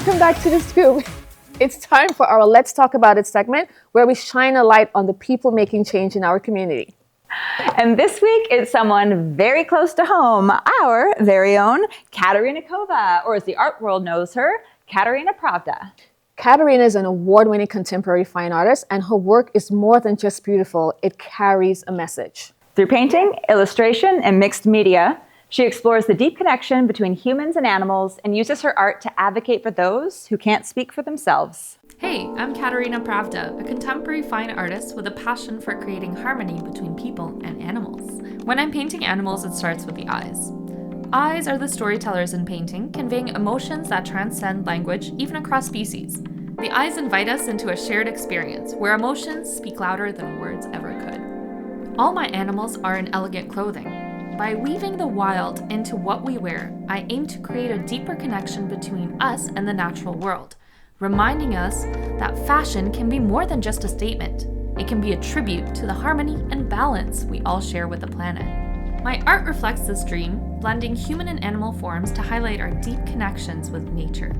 Welcome back to The Scoop. It's time for our Let's Talk About It segment, where we shine a light on the people making change in our community. And this week, it's someone very close to home, our very own Katerina Kova, or as the art world knows her, Katerina Pravda. Katerina is an award-winning contemporary fine artist, and her work is more than just beautiful, it carries a message. Through painting, illustration, and mixed media, she explores the deep connection between humans and animals and uses her art to advocate for those who can't speak for themselves. Hey, I'm Katerina Pravda, a contemporary fine artist with a passion for creating harmony between people and animals. When I'm painting animals, it starts with the eyes. Eyes are the storytellers in painting, conveying emotions that transcend language, even across species. The eyes invite us into a shared experience where emotions speak louder than words ever could. All my animals are in elegant clothing. By weaving the wild into what we wear, I aim to create a deeper connection between us and the natural world, reminding us that fashion can be more than just a statement. It can be a tribute to the harmony and balance we all share with the planet. My art reflects this dream, blending human and animal forms to highlight our deep connections with nature.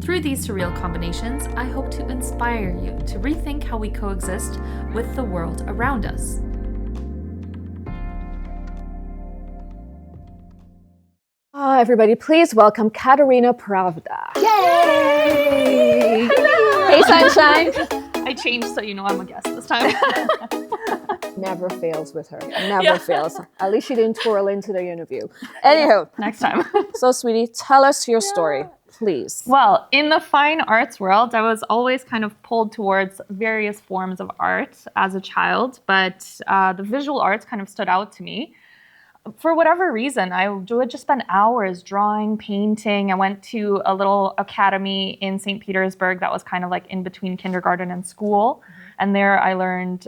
Through these surreal combinations, I hope to inspire you to rethink how we coexist with the world around us. Everybody, please welcome Katerina Pravda. Yay! Hello. Hey, sunshine. I changed so you know I'm a guest this time. Never fails with her. Never fails. At least she didn't twirl into the interview. Anywho. Next time. So, sweetie, tell us your story, please. Well, in the fine arts world, I was always kind of pulled towards various forms of art as a child, but the visual arts kind of stood out to me. For whatever reason, I would just spend hours drawing, painting. I went to a little academy in St. Petersburg that was kind of like in between kindergarten and school. Mm-hmm. And there I learned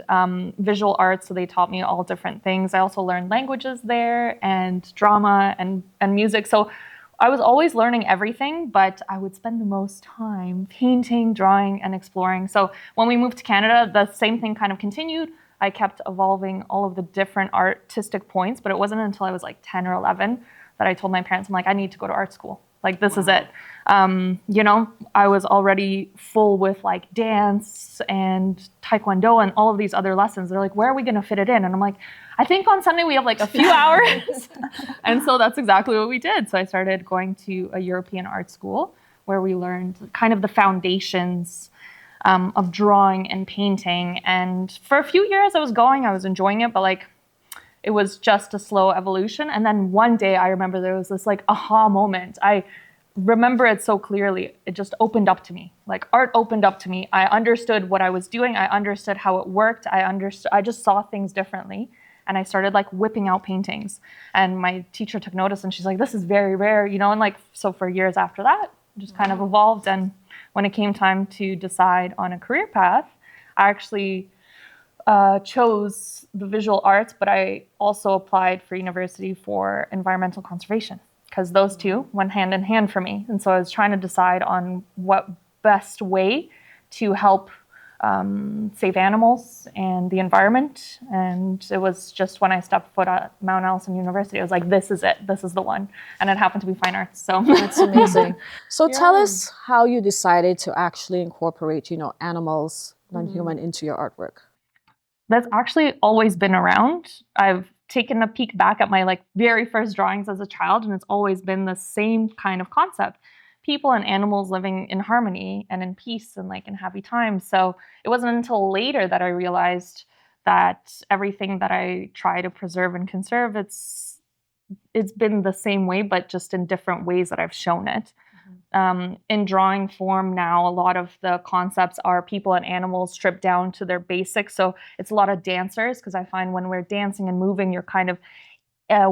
visual arts, so they taught me all different things. I also learned languages there and drama and music. So I was always learning everything, but I would spend the most time painting, drawing, and exploring. So when we moved to Canada, the same thing kind of continued. I kept evolving all of the different artistic points, but it wasn't until I was like 10 or 11 that I told my parents, I'm like, I need to go to art school. Like, this is it. I was already full with like dance and taekwondo and all of these other lessons. They're like, where are we going to fit it in? And I'm like, I think on Sunday we have like a few hours. And so that's exactly what we did. So I started going to a European art school where we learned kind of the foundations of drawing and painting. And for a few years I was enjoying it, but like it was just a slow evolution. And then one day I remember there was this like aha moment. I remember it so clearly. It just opened up to me. Like art opened up to me. I understood what I was doing. I understood how it worked. I just saw things differently. And I started like whipping out paintings. And my teacher took notice and she's like, this is very rare, and like, so for years after that, just kind of evolved. And when it came time to decide on a career path, I actually chose the visual arts, but I also applied for university for environmental conservation because those two went hand in hand for me. And so I was trying to decide on what best way to help save animals and the environment. And it was just when I stepped foot at Mount Allison University, I was like, this is it. This is the one. And it happened to be fine arts. So that's amazing. So tell us how you decided to actually incorporate, animals, non-human, into your artwork. That's actually always been around. I've taken a peek back at my very first drawings as a child, and it's always been the same kind of concept. People and animals living in harmony and in peace and in happy times. So it wasn't until later that I realized that everything that I try to preserve and conserve, it's been the same way, but just in different ways that I've shown it. Mm-hmm. In drawing form now, a lot of the concepts are people and animals stripped down to their basics. So it's a lot of dancers, because I find when we're dancing and moving, you're kind of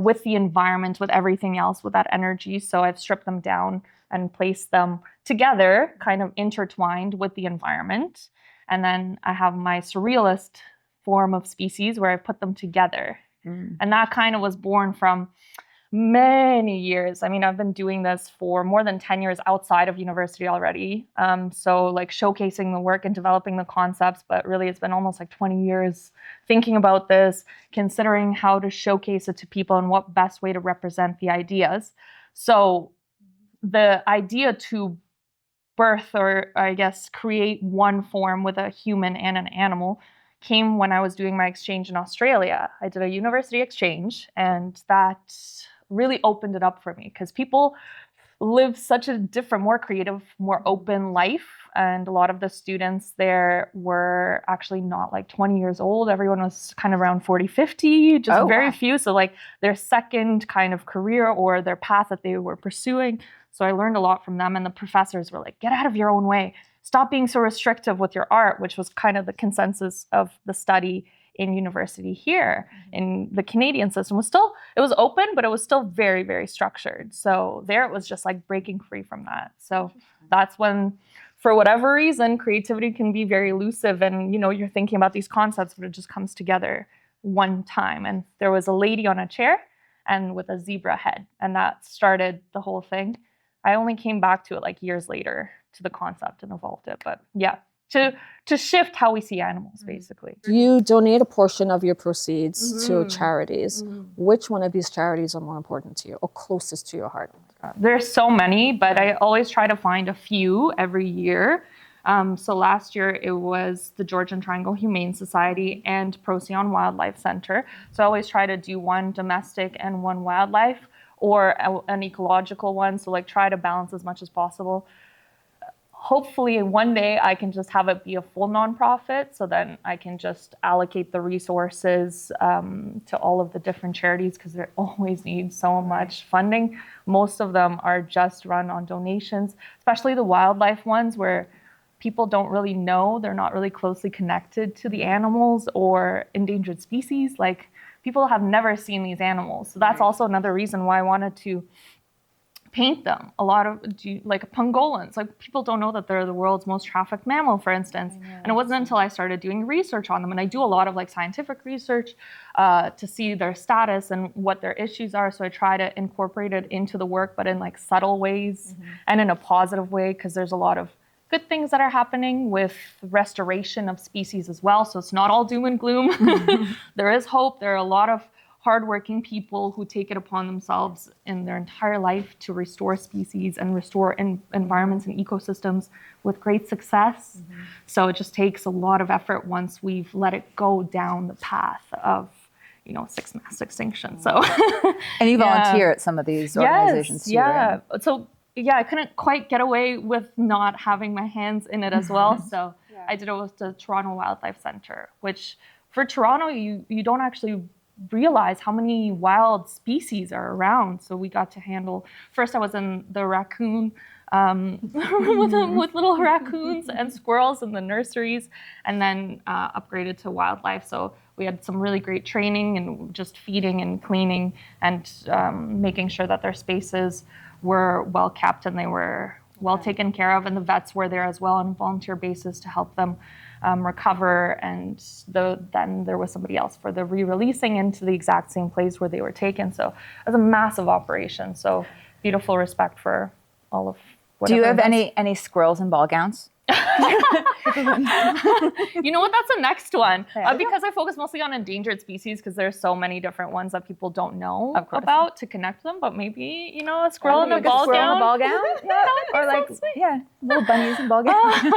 with the environment, with everything else, with that energy. So I've stripped them down and place them together, kind of intertwined with the environment. And then I have my surrealist form of species where I put them together. Mm. And that kind of was born from many years. I mean, I've been doing this for more than 10 years outside of university already. So showcasing the work and developing the concepts, but really it's been almost 20 years thinking about this, considering how to showcase it to people and what best way to represent the ideas. So the idea to birth, or I guess create one form with a human and an animal, came when I was doing my exchange in Australia. I did a university exchange, and that really opened it up for me because people live such a different, more creative, more open life. And a lot of the students there were actually not like 20 years old. Everyone was kind of around 40, 50, just very few. So like their second kind of career or their path that they were pursuing. So I learned a lot from them. And the professors were like, get out of your own way. Stop being so restrictive with your art, which was kind of the consensus of the study in university here. In the Canadian system it was open, but it was still very, very structured. So there it was just like breaking free from that. So that's when, for whatever reason, creativity can be very elusive, and you're thinking about these concepts, but it just comes together one time. And there was a lady on a chair and with a zebra head, and that started the whole thing. I only came back to it like years later, to the concept, and evolved it. But yeah, to shift how we see animals, basically. You donate a portion of your proceeds to charities. Which one of these charities are more important to you or closest to your heart? There's so many, but I always try to find a few every year. So last year it was the Georgian Triangle Humane Society and Procyon Wildlife Center. So I always try to do one domestic and one wildlife, or an ecological one. So like try to balance as much as possible. Hopefully one day I can just have it be a full nonprofit, so then I can just allocate the resources to all of the different charities, because they always need so much funding. Most of them are just run on donations, especially the wildlife ones where people don't really know, they're not really closely connected to the animals or endangered species. Like people have never seen these animals. So that's also another reason why I wanted to paint them. A lot of like pangolins, like people don't know that they're the world's most trafficked mammal, for instance. And it wasn't until I started doing research on them, and I do a lot of like scientific research to see their status and what their issues are. So I try to incorporate it into the work, but in like subtle ways and in a positive way, because there's a lot of good things that are happening with restoration of species as well. So it's not all doom and gloom. There is hope. There are a lot of hardworking people who take it upon themselves in their entire life to restore species and restore environments and ecosystems with great success. So it just takes a lot of effort once we've let it go down the path of, 6 mass extinctions. So, and you volunteer at some of these organizations too, right? So yeah, I couldn't quite get away with not having my hands in it as well. So I did it with the Toronto Wildlife Center, which for Toronto, you don't actually realize how many wild species are around. So we got to handle, first I was in the raccoon with little raccoons and squirrels in the nurseries, and then upgraded to wildlife. So we had some really great training and just feeding and cleaning and making sure that their spaces were well kept and they were well taken care of, and the vets were there as well on a volunteer basis to help them recover. And then there was somebody else for the re-releasing into the exact same place where they were taken. So it was a massive operation. So beautiful respect for all of whatever. Do you have any squirrels in ball gowns? You know what? That's the next one. Because I focus mostly on endangered species, because there's so many different ones that people don't know about to connect them. But maybe, a squirrel in a ball gown. Yeah. Or like, little bunnies in ball gowns.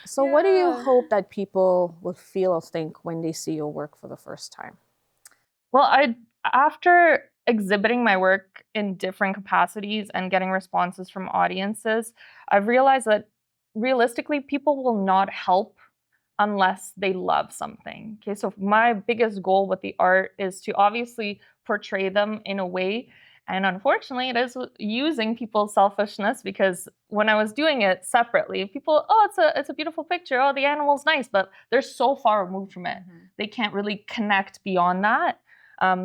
So what do you hope that people will feel or think when they see your work for the first time? Well, after exhibiting my work in different capacities and getting responses from audiences, I've realized that realistically, people will not help unless they love something. Okay, so my biggest goal with the art is to obviously portray them in a way. And unfortunately, it is using people's selfishness, because when I was doing it separately, people, it's a beautiful picture. Oh, the animal's nice, but they're so far removed from it. They can't really connect beyond that.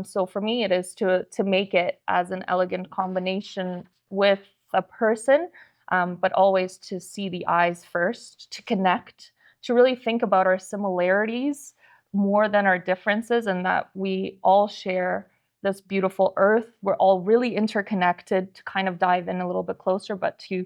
So for me, it is to make it as an elegant combination with a person, but always to see the eyes first, to connect, to really think about our similarities more than our differences, and that we all share this beautiful earth. We're all really interconnected, to kind of dive in a little bit closer, but to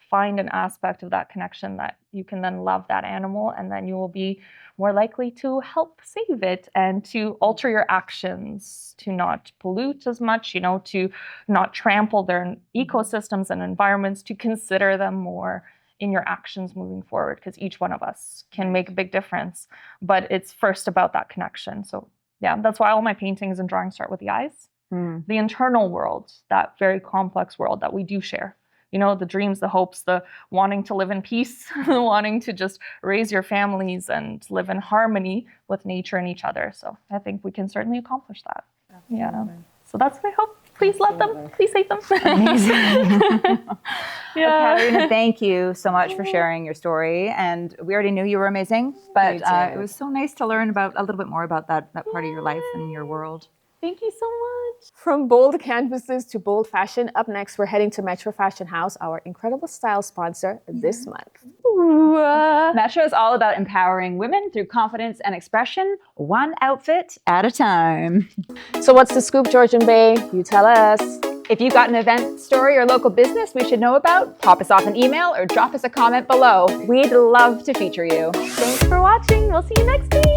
find an aspect of that connection that you can then love that animal, and then you will be more likely to help save it and to alter your actions, to not pollute as much, to not trample their ecosystems and environments, to consider them more in your actions moving forward, because each one of us can make a big difference. But it's first about that connection. So yeah, that's why all my paintings and drawings start with the eyes. The internal world, that very complex world that we do share. You know, the dreams, the hopes, the wanting to live in peace, wanting to just raise your families and live in harmony with nature and each other. So I think we can certainly accomplish that. Yeah. So that's my hope. Please love them. Please save them. Amazing. Yeah. Katerina, thank you so much for sharing your story. And we already knew you were amazing, but it was so nice to learn about a little bit more about that part of your life and your world. Thank you so much. From bold canvases to bold fashion, up next we're heading to Metro Fashion House, our incredible style sponsor this month. Metro is all about empowering women through confidence and expression, one outfit at a time. So what's the scoop, Georgian Bay? You tell us. If you've got an event, story, or local business we should know about, pop us off an email or drop us a comment below. We'd love to feature you. Thanks for watching. We'll see you next week.